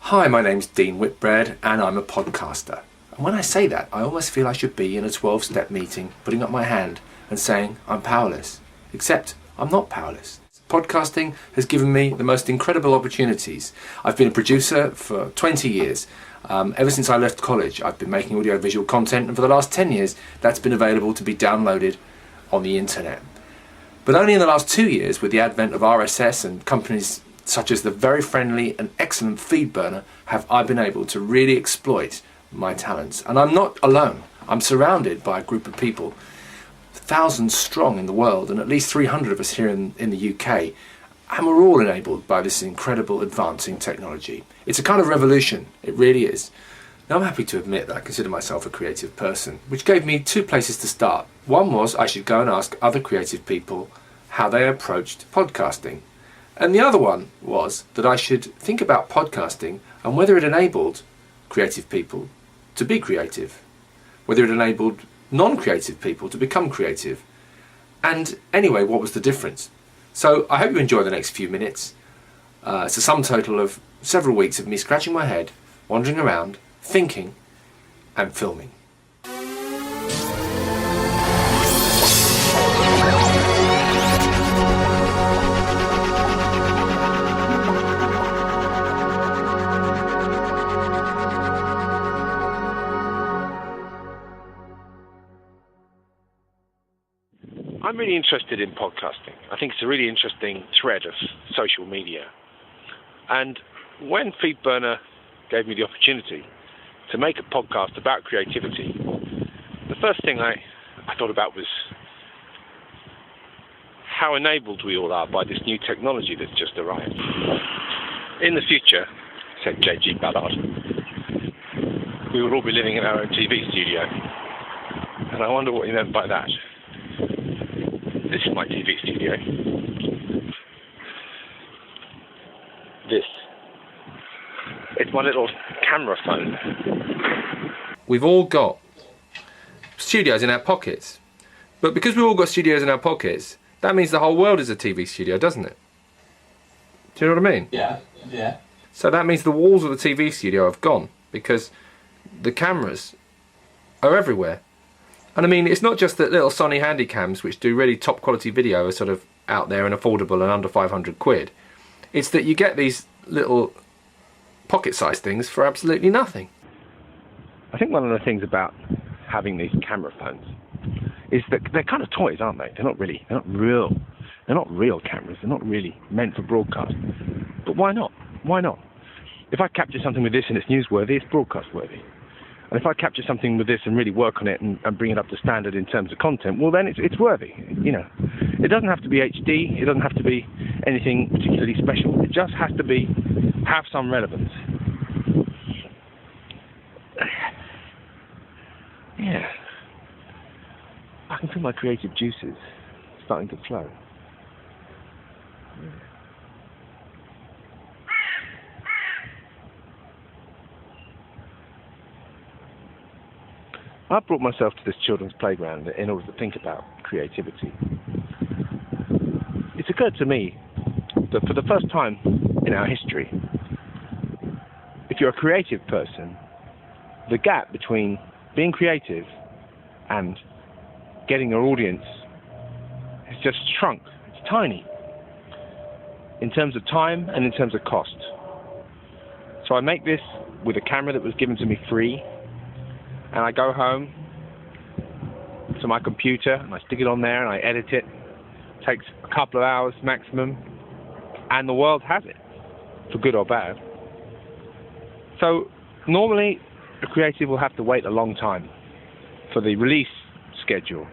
Hi, my name's Dean Whitbread and I'm a podcaster. And when I say that, I almost feel I should be in a 12-step meeting, putting up my hand and saying I'm powerless. Except I'm not powerless. Podcasting has given me the most incredible opportunities. I've been a producer for 20 years. Ever since I left college, I've been making audio-visual content, and for the last 10 years, that's been available to be downloaded on the internet. But only in the last 2 years, with the advent of RSS and companies such as the very friendly and excellent Feedburner, have I been able to really exploit my talents. And I'm not alone. I'm surrounded by a group of people, thousands strong in the world, and at least 300 of us here in the UK. And we're all enabled by this incredible advancing technology. It's a kind of revolution. It really is. Now, I'm happy to admit that I consider myself a creative person, which gave me two places to start. One was I should go and ask other creative people how they approached podcasting. And the other one was that I should think about podcasting and whether it enabled creative people to be creative, whether it enabled non-creative people to become creative, and anyway, what was the difference? So I hope you enjoy the next few minutes. It's a sum total of several weeks of me scratching my head, wandering around, thinking and filming. I'm really interested in podcasting. I think it's a really interesting thread of social media. And when Feedburner gave me the opportunity to make a podcast about creativity, the first thing I thought about was how enabled we all are by this new technology that's just arrived. In the future, said J.G. Ballard, we will all be living in our own TV studio. And I wonder what he meant by that. This is my TV studio. It's my little camera phone. We've all got studios in our pockets. But because we've all got studios in our pockets, that means the whole world is a TV studio, doesn't it? Do you know what I mean? Yeah. So that means the walls of the TV studio have gone because the cameras are everywhere. And I mean, it's not just that little Sony Handycams, which do really top quality video, are sort of out there and affordable and under 500 quid. It's that you get these little pocket-sized things for absolutely nothing. I think one of the things about having these camera phones is that they're kind of toys, aren't they? They're not real cameras. They're not really meant for broadcast. But why not? Why not? If I capture something with this and it's newsworthy, it's broadcast worthy. And if I capture something with this and really work on it and bring it up to standard in terms of content, well then it's worthy, you know. It doesn't have to be HD, it doesn't have to be anything particularly special. It just has to have some relevance. Yeah. I can feel my creative juices starting to flow. Yeah. I brought myself to this children's playground in order to think about creativity. It's occurred to me that for the first time in our history, if you're a creative person, the gap between being creative and getting your audience has just shrunk. It's tiny in terms of time and in terms of cost. So I make this with a camera that was given to me free. And I go home to my computer and I stick it on there and I edit it. It takes a couple of hours maximum, and the world has it, for good or bad. So normally a creative will have to wait a long time for the release schedule,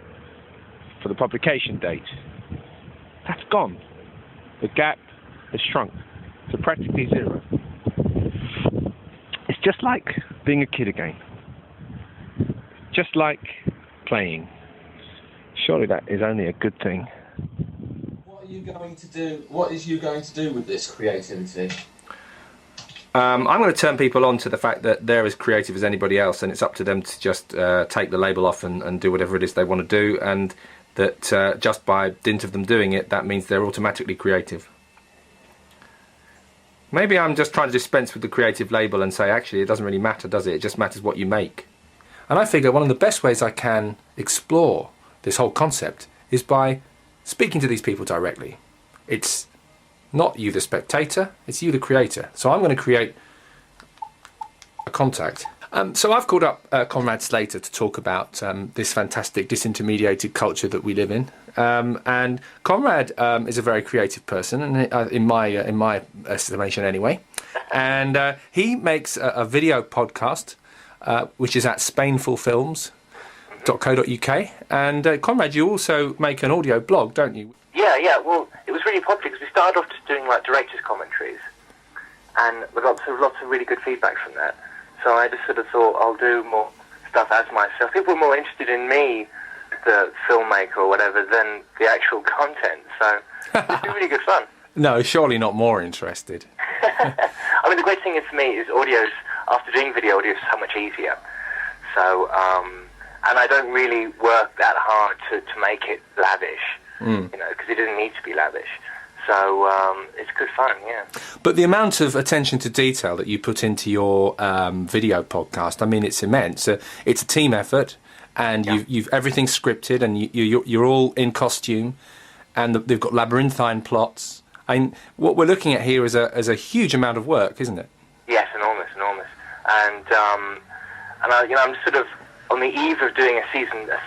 for the publication date. That's gone. The gap has shrunk to practically zero. It's just like being a kid again. Just like playing. Surely that is only a good thing. What are you going to do? What is you going to do with this creativity? I'm going to turn people on to the fact that they're as creative as anybody else, and it's up to them to just take the label off and do whatever it is they want to do, and that just by dint of them doing it, that means they're automatically creative. Maybe I'm just trying to dispense with the creative label and say, actually, it doesn't really matter, does it? It just matters what you make. And I figure one of the best ways I can explore this whole concept is by speaking to these people directly. It's not you the spectator, it's you the creator. So I'm going to create a contact. So I've called up Conrad Slater to talk about this fantastic disintermediated culture that we live in. And Conrad is a very creative person, and in my estimation anyway. And he makes a video podcast, which is at spainfulfilms.co.uk. And Conrad, you also make an audio blog, don't you? Yeah. Well, it was really popular because we started off just doing like director's commentaries, and we got lots of really good feedback from that. So I just sort of thought I'll do more stuff as myself. People were more interested in me, the filmmaker or whatever, than the actual content. So it's been really good fun. No, surely not more interested. I mean, the great thing is for me is audios, after doing video audio, is so much easier. So, and I don't really work that hard to make it lavish, because it doesn't need to be lavish. So it's good fun, yeah. But the amount of attention to detail that you put into your video podcast, I mean, it's immense. It's a team effort, and you've everything's scripted, and you're all in costume, and they've got labyrinthine plots. I mean, what we're looking at here is a huge amount of work, isn't it? Yes, enormous. And I'm sort of on the eve of doing a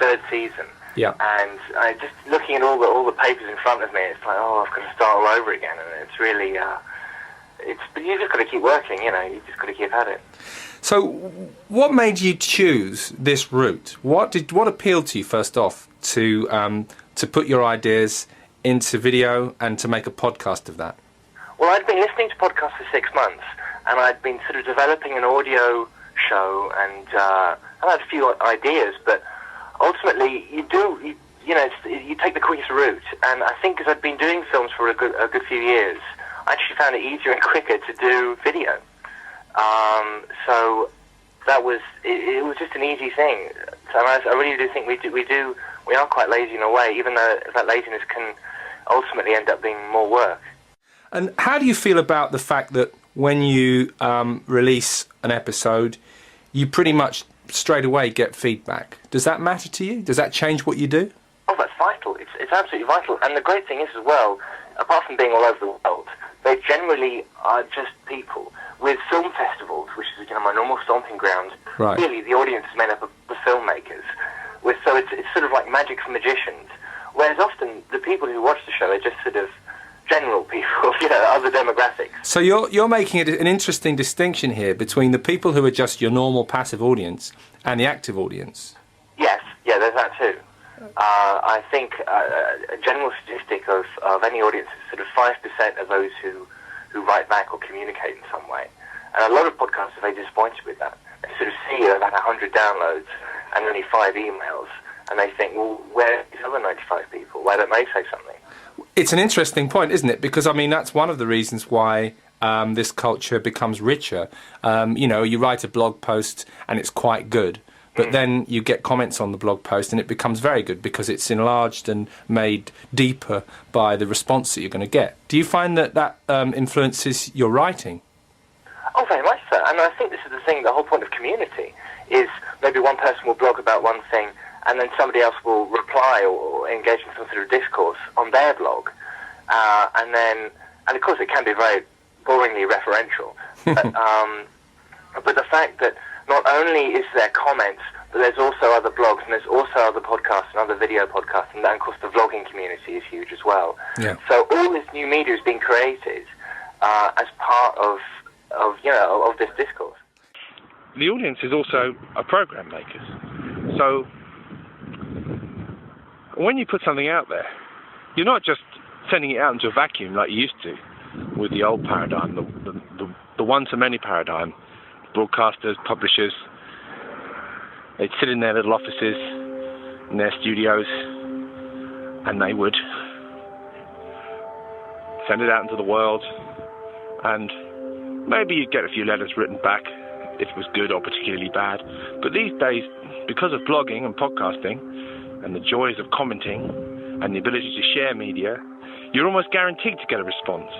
third season. Yeah. And just looking at all the papers in front of me, it's like, I've got to start all over again, and it's really, but you just got to keep working, you just got to keep at it. So, what made you choose this route? What appealed to you first off to put your ideas into video and to make a podcast of that? Well, I'd been listening to podcasts for 6 months, and I'd been sort of developing an audio show, and I had a few ideas, but ultimately, you take the quickest route, and I think because I'd been doing films for a good few years, I actually found it easier and quicker to do video. So that was it was just an easy thing. So I really do think we are quite lazy in a way, even though that laziness can ultimately end up being more work. And how do you feel about the fact that when you release an episode, you pretty much straight away get feedback? Does that matter to you? Does that change what you do? Oh, that's vital. It's absolutely vital. And the great thing is as well, apart from being all over the world, they generally are just people. With film festivals, which is my normal stomping ground, right. Really the audience is made up of the filmmakers. So it's sort of like magic for magicians. Whereas often the people who watch the show are just sort of general people, other demographics. So you're making an interesting distinction here between the people who are just your normal passive audience and the active audience. Yes, there's that too. I think a general statistic of any audience is sort of 5% of those who write back or communicate in some way. And a lot of podcasts are very disappointed with that. They sort of see about 100 downloads and only 5 emails, and they think, well, where are these other 95 people? Why don't they say something? It's an interesting point, isn't it? Because, I mean, that's one of the reasons why this culture becomes richer. You write a blog post and it's quite good, but then you get comments on the blog post and it becomes very good because it's enlarged and made deeper by the response that you're going to get. Do you find that influences your writing? Oh, very much so. And I think this is the thing, the whole point of community is maybe one person will blog about one thing and then somebody else will reply or engage in some sort of discourse on their blog. And of course it can be very boringly referential. But the fact that not only is there comments, but there's also other blogs, and there's also other podcasts and other video podcasts, and of course the vlogging community is huge as well. Yeah. So all this new media is being created as part of this discourse. The audience is also a program makers. So when you put something out there, you're not just sending it out into a vacuum like you used to with the old paradigm, the one-to-many paradigm. Broadcasters, publishers, they'd sit in their little offices, in their studios, and they would send it out into the world, and maybe you'd get a few letters written back if it was good or particularly bad. But these days, because of blogging and podcasting and the joys of commenting and the ability to share media, you're almost guaranteed to get a response.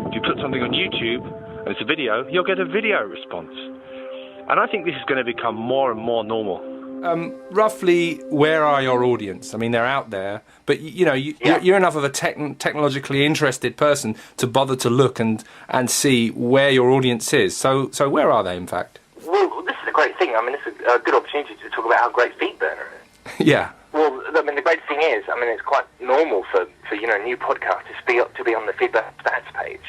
If you put something on YouTube and it's a video, you'll get a video response. And I think this is going to become more and more normal. Roughly, where are your audience? I mean, they're out there, but you're enough of a technologically interested person to bother to look and see where your audience is. So where are they, in fact? Well, this is a great thing. I mean, it's a good opportunity to talk about how great Feedburner is. Yeah. Well, I mean, the great thing is, I mean, it's quite normal for new podcasters to be on the Feedburner stats page.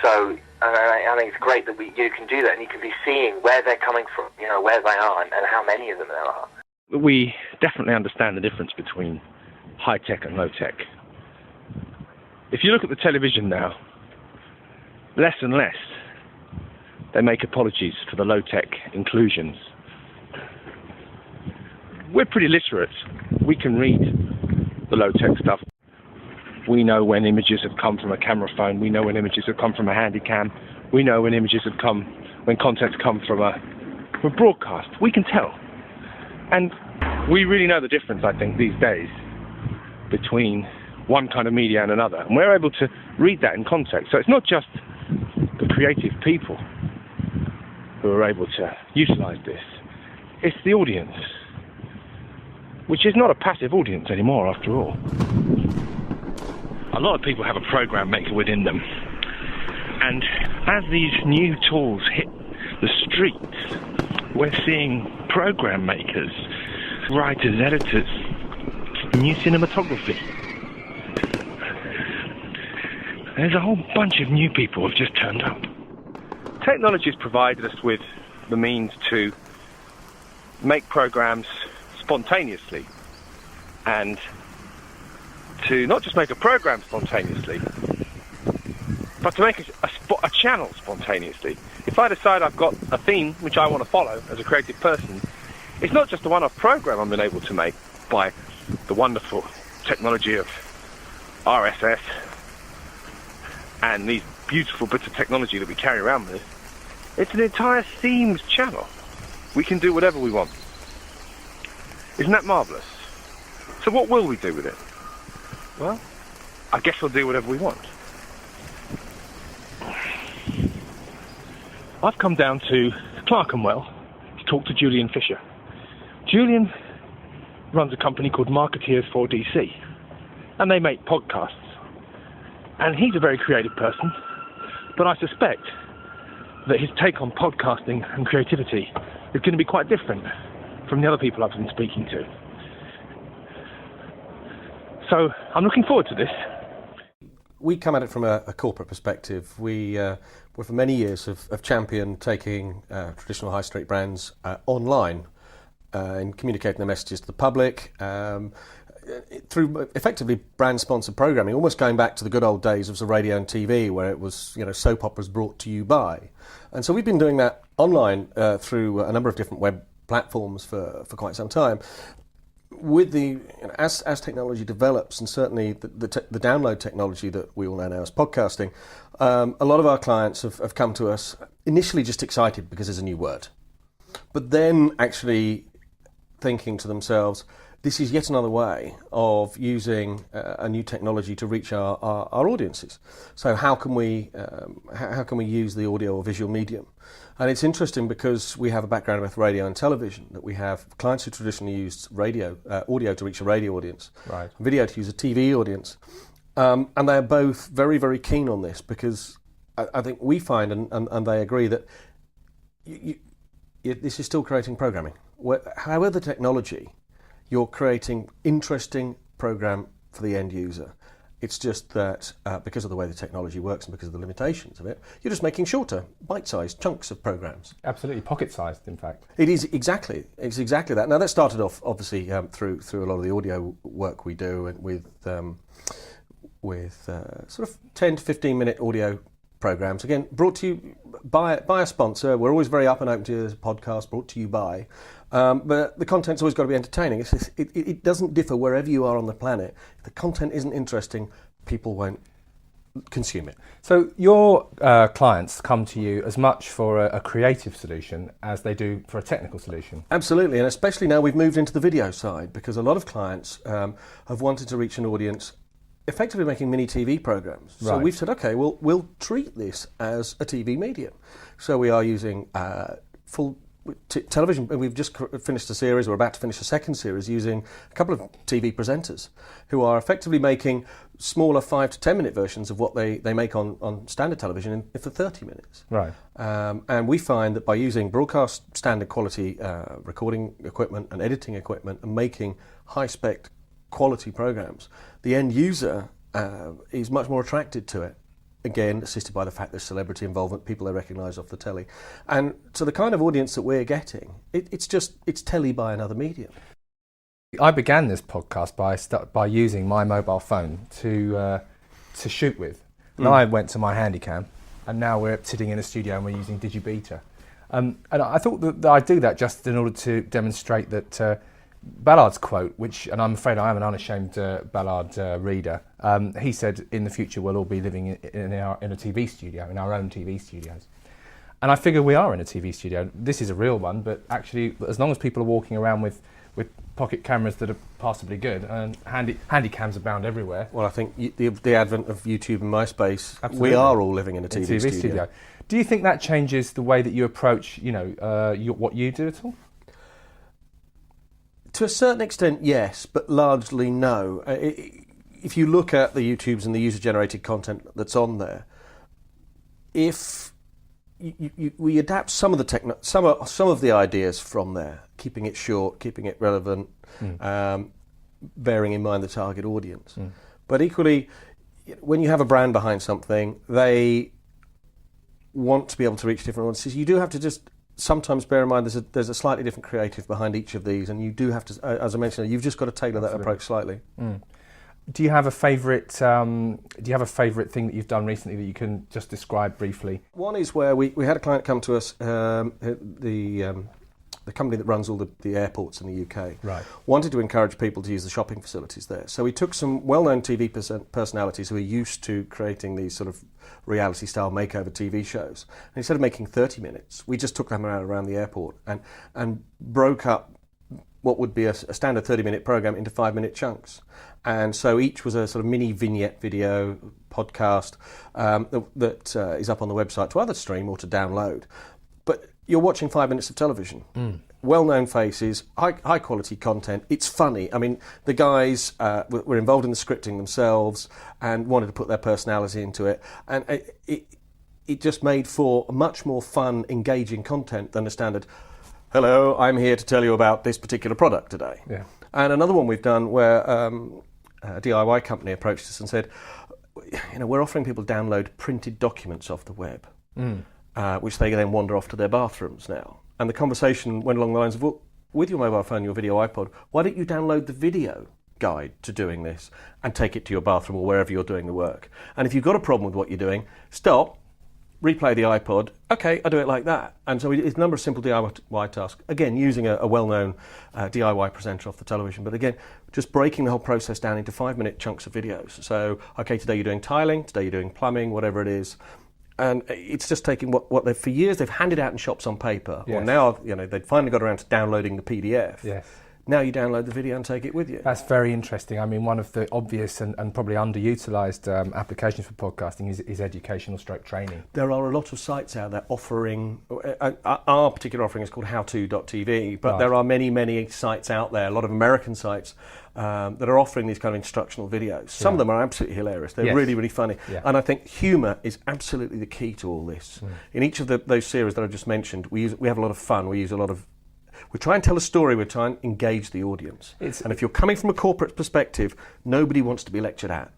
So I think it's great that you can do that, and you can be seeing where they're coming from, where they are, and how many of them there are. We definitely understand the difference between high-tech and low-tech. If you look at the television now, less and less they make apologies for the low-tech inclusions. We're pretty literate. We can read the low-tech stuff. We know when images have come from a camera phone. We know when images have come from a handy cam. We know when when content's come from a broadcast. We can tell. And we really know the difference, I think, these days between one kind of media and another. And we're able to read that in context. So it's not just the creative people who are able to utilize this. It's the audience, which is not a passive audience anymore, after all. A lot of people have a program maker within them. And as these new tools hit the streets, we're seeing program makers, writers, editors, new cinematography. There's a whole bunch of new people who've just turned up. Technology has provided us with the means to make programs spontaneously, and to not just make a program spontaneously, but to make a channel spontaneously. If I decide I've got a theme which I want to follow as a creative person, it's not just a one-off program I'm been able to make by the wonderful technology of RSS and these beautiful bits of technology that we carry around with us. It's an entire themed channel. We can do whatever we want. Isn't that marvellous? So what will we do with it? Well, I guess we'll do whatever we want. I've come down to Clerkenwell to talk to Julian Fisher. Julian runs a company called Marketeers for DC, and they make podcasts. And he's a very creative person, but I suspect that his take on podcasting and creativity is going to be quite different from the other people I've been speaking to. So I'm looking forward to this. We come at it from a corporate perspective. We for many years have championed taking traditional high street brands online and communicating their messages to the public through effectively brand sponsored programming, almost going back to the good old days of the radio and TV, where it was soap operas brought to you by. And so we've been doing that online through a number of different web platforms for quite some time. With the as technology develops, and certainly the download technology that we all know now as podcasting, a lot of our clients have come to us initially just excited because there's a new word, but then actually thinking to themselves, this is yet another way of using a new technology to reach our audiences. So how can we use the audio or visual medium? And it's interesting because we have a background with radio and television, that we have clients who traditionally used audio to reach a radio audience, right, video to use a TV audience. And they're both very, very keen on this, because I think we find, and they agree, that this is still creating programming. However the technology, you're creating interesting program for the end user. It's just that because of the way the technology works and because of the limitations of it, you're just making shorter, bite-sized chunks of programs. Absolutely, pocket-sized, in fact. It is exactly. It's exactly that. Now that started off obviously through a lot of the audio work we do with sort of 10 to 15 minute audio programs. Again, brought to you by a sponsor. We're always very up and open to this podcast, brought to you by. But the content's always got to be entertaining. It doesn't differ wherever you are on the planet. If the content isn't interesting, people won't consume it. So your clients come to you as much for a creative solution as they do for a technical solution? Absolutely, and especially now we've moved into the video side, because a lot of clients have wanted to reach an audience effectively making mini TV programs. So Right. we've said, okay, we'll treat this as a TV medium. So we are using full television. We've just finished a series, we're about to finish a second series, using a couple of TV presenters who are effectively making smaller 5 to 10 minute versions of what they make on standard television for 30 minutes. Right. And we find that by using broadcast standard quality recording equipment and editing equipment and making high spec quality programs, the end user is much more attracted to it. Again, assisted by the fact there's celebrity involvement, people they recognise off the telly. And so the kind of audience that we're getting, it's telly by another medium. I began this podcast by using my mobile phone to shoot with. And I went to my Handycam, and now we're sitting in a studio and we're using DigiBeta. And I thought that I do that just in order to demonstrate that Ballard's quote, and I'm afraid I am an unashamed Ballard reader, he said, in the future we'll all be living in a TV studio, in our own TV studios. And I figure we are in a TV studio. This is a real one, but actually, as long as people are walking around with pocket cameras that are passably good, and handy cams abound everywhere. Well, I think the advent of YouTube and MySpace, Absolutely. we are all living in a TV studio. Do you think that changes the way that you approach, what you do at all? To a certain extent, yes, but largely no. If you look at the YouTubes and the user-generated content that's on there, if we adapt some of the some of the ideas from there, keeping it short, keeping it relevant, bearing in mind the target audience. But equally, when you have a brand behind something, they want to be able to reach different audiences. You do have to just sometimes bear in mind there's a slightly different creative behind each of these, and you do have to, as I mentioned, you've just got to tailor that approach slightly. Do you have a favourite? Do you have a favourite thing that you've done recently that you can just describe briefly? One is where we had a client come to us, the company that runs all the airports in the UK, Right. wanted to encourage people to use the shopping facilities there. So we took some well-known TV personalities who are used to creating these sort of reality-style makeover TV shows. And instead of making 30 minutes, we just took them around the airport and broke up what would be a standard 30-minute program into 5-minute chunks. And so each was a sort of mini vignette video podcast that is up on the website to either stream or to download. But you're watching 5 minutes of television. Well-known faces, high quality content. It's funny. I mean, the guys were involved in the scripting themselves and wanted to put their personality into it. And it just made for much more fun, engaging content than a standard, hello, I'm here to tell you about this particular product today. Yeah. And another one we've done where a DIY company approached us and said, we're offering people to download printed documents off the web, which they then wander off to their bathrooms now. And the conversation went along the lines of, well, with your mobile phone, your video iPod, why don't you download the video guide to doing this and take it to your bathroom or wherever you're doing the work? And if you've got a problem with what you're doing, stop, replay the iPod, okay, I do it like that. And so it's a number of simple DIY tasks, again, using a well-known DIY presenter off the television, but again, just breaking the whole process down into 5-minute chunks of videos. So, okay, today you're doing tiling, today you're doing plumbing, whatever it is. And it's just taking what they've, for years, they've handed out in shops on paper. Yes. Well, now, they've finally got around to downloading the PDF. Yes. Now you download the video and take it with you. That's very interesting. I mean, one of the obvious and probably underutilised applications for podcasting is educational stroke training. There are a lot of sites out there offering, our particular offering is called howto.tv, but Right. there are many, many sites out there, a lot of American sites, that are offering these kind of instructional videos. Some of them are absolutely hilarious. They're Yes. really, really funny. Yeah. And I think humour is absolutely the key to all this. In each of those series that I just mentioned, we have a lot of fun. We try and tell a story, we try and engage the audience. And if you're coming from a corporate perspective, nobody wants to be lectured at.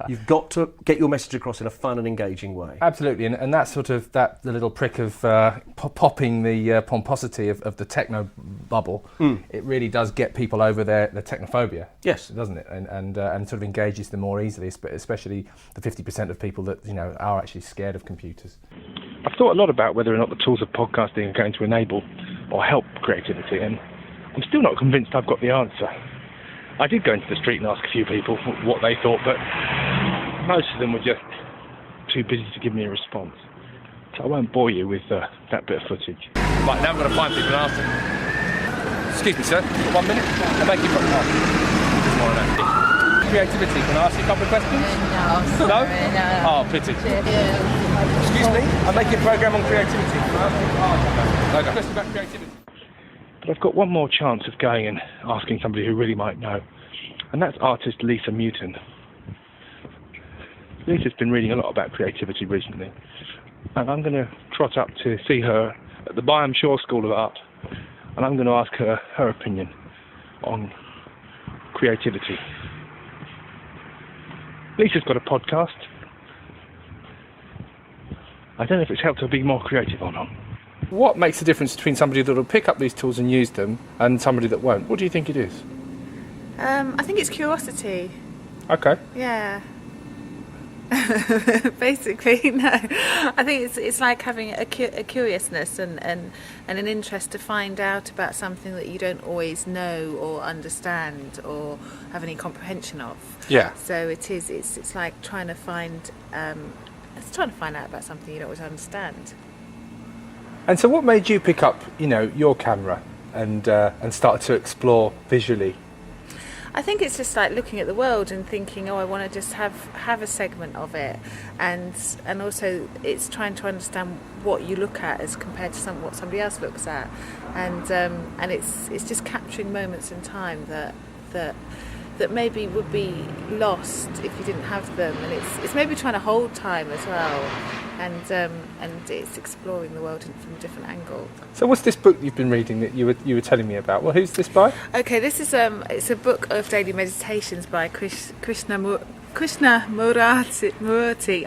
You've got to get your message across in a fun and engaging way. Absolutely, and that's sort of the little prick of popping the pomposity of the techno bubble. It really does get people over their technophobia. Yes. Doesn't it? And sort of engages them more easily, especially the 50% of people that are actually scared of computers. I've thought a lot about whether or not the tools of podcasting are going to enable or help creativity, and I'm still not convinced I've got the answer. I did go into the street and ask a few people what they thought, but most of them were just too busy to give me a response. So I won't bore you with that bit of footage. Right, now I'm going to find people and ask them. Excuse me, sir, for 1 minute. I beg your pardon. Creativity, can I ask you a couple of questions? No, No? sorry, no. Oh, pity. Excuse me, I'm making a programme on creativity. Can I ask you a question about creativity? But I've got one more chance of going and asking somebody who really might know, and that's artist Lisa Mewton. Lisa's been reading a lot about creativity recently, and I'm going to trot up to see her at the Byam Shaw School of Art, and I'm going to ask her her opinion on creativity. Lisa's got a podcast. I don't know if it's helped her be more creative or not. What makes the difference between somebody that will pick up these tools and use them and somebody that won't? What do you think it is? I think it's curiosity. Okay. Yeah. Basically, no. I think it's like having a curiousness and an interest to find out about something that you don't always know or understand or have any comprehension of. Yeah. So it's like trying to find out about something you don't always understand. And so what made you pick up, your camera and start to explore visually? I think it's just like looking at the world and thinking, I want to just have a segment of it, and also it's trying to understand what you look at as compared to what somebody else looks at, and it's just capturing moments in time that maybe would be lost if you didn't have them, and it's maybe trying to hold time as well, and it's exploring the world from a different angle. So what's this book you've been reading that you were telling me about? Well, who's this by? Okay, this is it's a book of daily meditations by Krishnamurti.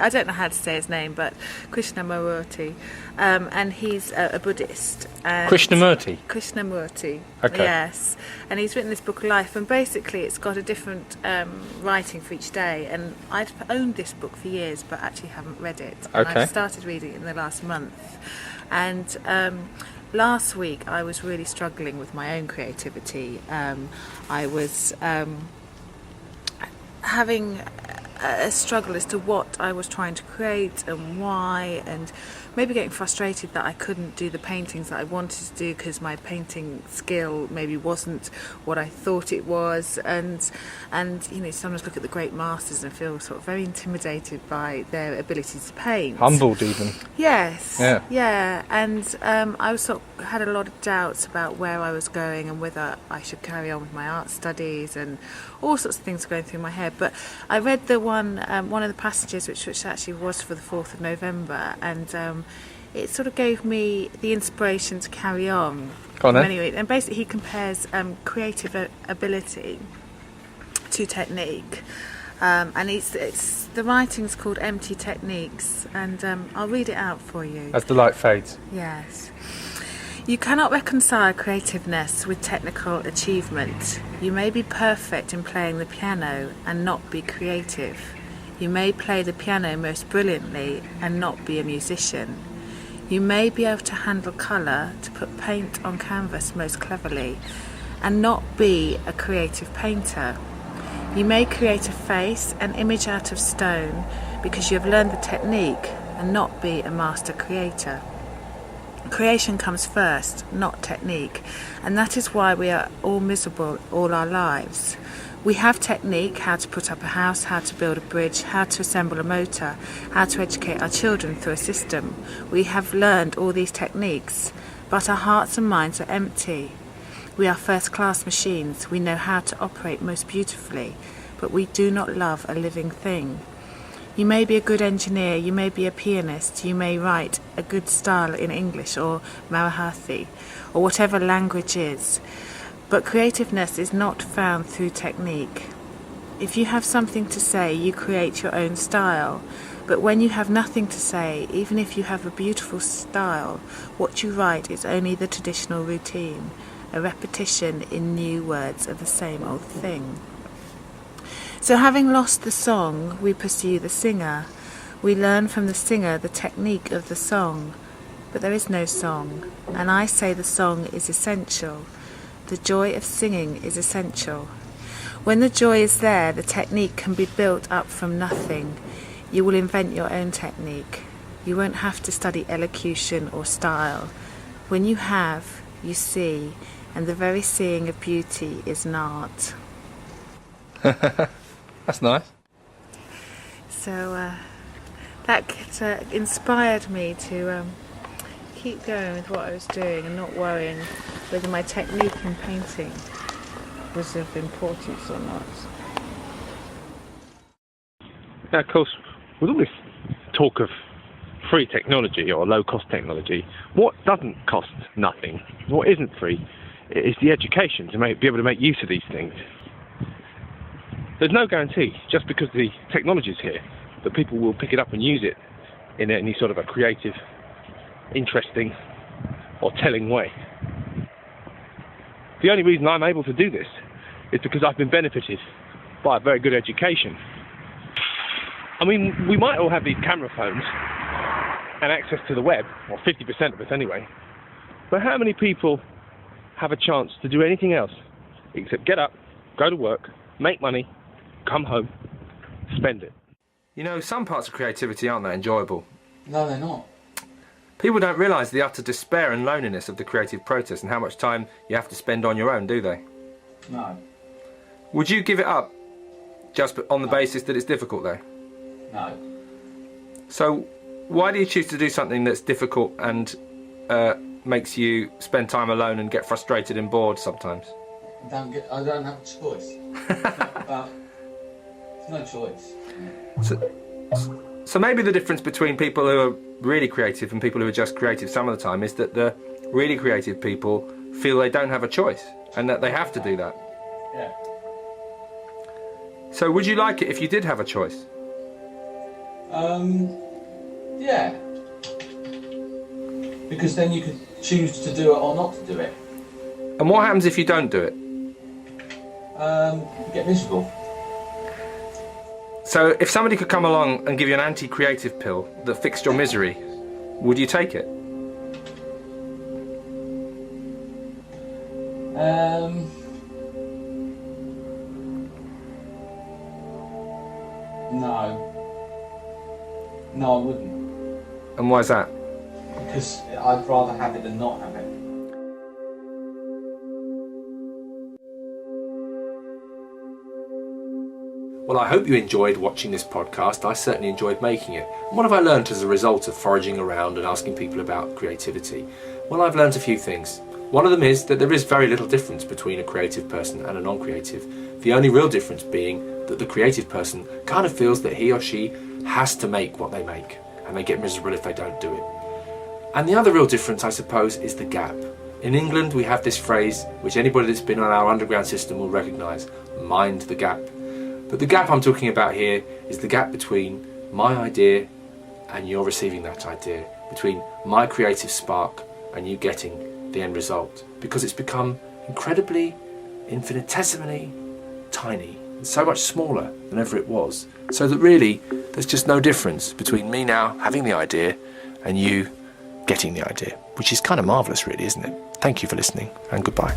I don't know how to say his name, but Krishnamurti, and he's a Buddhist. Krishnamurti. Okay. Yes, and he's written this book of life, and basically it's got a different writing for each day. And I'd owned this book for years, but actually haven't read it. And Okay. I started reading it in the last month, and last week I was really struggling with my own creativity. I was having a struggle as to what I was trying to create and why, and maybe getting frustrated that I couldn't do the paintings that I wanted to do because my painting skill maybe wasn't what I thought it was, and sometimes look at the great masters and feel sort of very intimidated by their ability to paint. Humbled even. Yes. Yeah. And I was had a lot of doubts about where I was going and whether I should carry on with my art studies, and all sorts of things going through my head. But I read the one of the passages which actually was for the 4th of November, and it sort of gave me the inspiration to carry on. Go on then. Anyway, and basically he compares creative ability to technique. And it's the writing's called Empty Techniques, and I'll read it out for you. As the light fades. Yes. You cannot reconcile creativeness with technical achievement. You may be perfect in playing the piano and not be creative. You may play the piano most brilliantly and not be a musician. You may be able to handle colour, to put paint on canvas most cleverly, and not be a creative painter. You may create a face, an image out of stone, because you have learned the technique and not be a master creator. Creation comes first, not technique, and that is why we are all miserable all our lives. We have technique, how to put up a house, how to build a bridge, how to assemble a motor, how to educate our children through a system. We have learned all these techniques, but our hearts and minds are empty. We are first-class machines. We know how to operate most beautifully, but we do not love a living thing. You may be a good engineer, you may be a pianist, you may write a good style in English or Marathi, or whatever language is. But creativeness is not found through technique. If you have something to say, you create your own style. But when you have nothing to say, even if you have a beautiful style, what you write is only the traditional routine, a repetition in new words of the same old thing. So having lost the song, we pursue the singer. We learn from the singer the technique of the song. But there is no song, and I say the song is essential. The joy of singing is essential. When the joy is there, the technique can be built up from nothing. You will invent your own technique. You won't have to study elocution or style. When you have, you see, and the very seeing of beauty is an art. That's nice. So that inspired me to keep going with what I was doing and not worrying whether my technique in painting was of importance or not. Now, of course, with all this talk of free technology or low-cost technology, what doesn't cost nothing, what isn't free, is the education to be able to make use of these things. There's no guarantee, just because the technology is here, that people will pick it up and use it in any sort of a creative, interesting, or telling way. The only reason I'm able to do this is because I've been benefited by a very good education. I mean, we might all have these camera phones and access to the web, or 50% of us anyway, but how many people have a chance to do anything else except get up, go to work, make money, come home, spend it? You know, some parts of creativity aren't that enjoyable. No, they're not. People don't realise the utter despair and loneliness of the creative process and how much time you have to spend on your own, do they? No. Would you give it up just on the basis that it's difficult, though? No. So why do you choose to do something that's difficult and makes you spend time alone and get frustrated and bored sometimes? I don't have a choice. There's no choice. So maybe the difference between people who are really creative and people who are just creative some of the time is that the really creative people feel they don't have a choice and that they have to do that. Yeah. So would you like it if you did have a choice? Yeah. Because then you could choose to do it or not to do it. And what happens if you don't do it? You get miserable. So if somebody could come along and give you an anti-creative pill that fixed your misery, would you take it? No. No, I wouldn't. And why is that? Because I'd rather have it than not have it. Well, I hope you enjoyed watching this podcast. I certainly enjoyed making it. And what have I learned as a result of foraging around and asking people about creativity? Well, I've learned a few things. One of them is that there is very little difference between a creative person and a non-creative. The only real difference being that the creative person kind of feels that he or she has to make what they make, and they get miserable if they don't do it. And the other real difference, I suppose, is the gap. In England, we have this phrase, which anybody that's been on our underground system will recognise: mind the gap. But the gap I'm talking about here is the gap between my idea and you're receiving that idea, between my creative spark and you getting the end result, because it's become incredibly, infinitesimally tiny, and so much smaller than ever it was, so that really there's just no difference between me now having the idea and you getting the idea, which is kind of marvellous really, isn't it? Thank you for listening, and goodbye.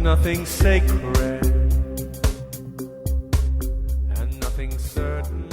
Nothing sacred and nothing certain.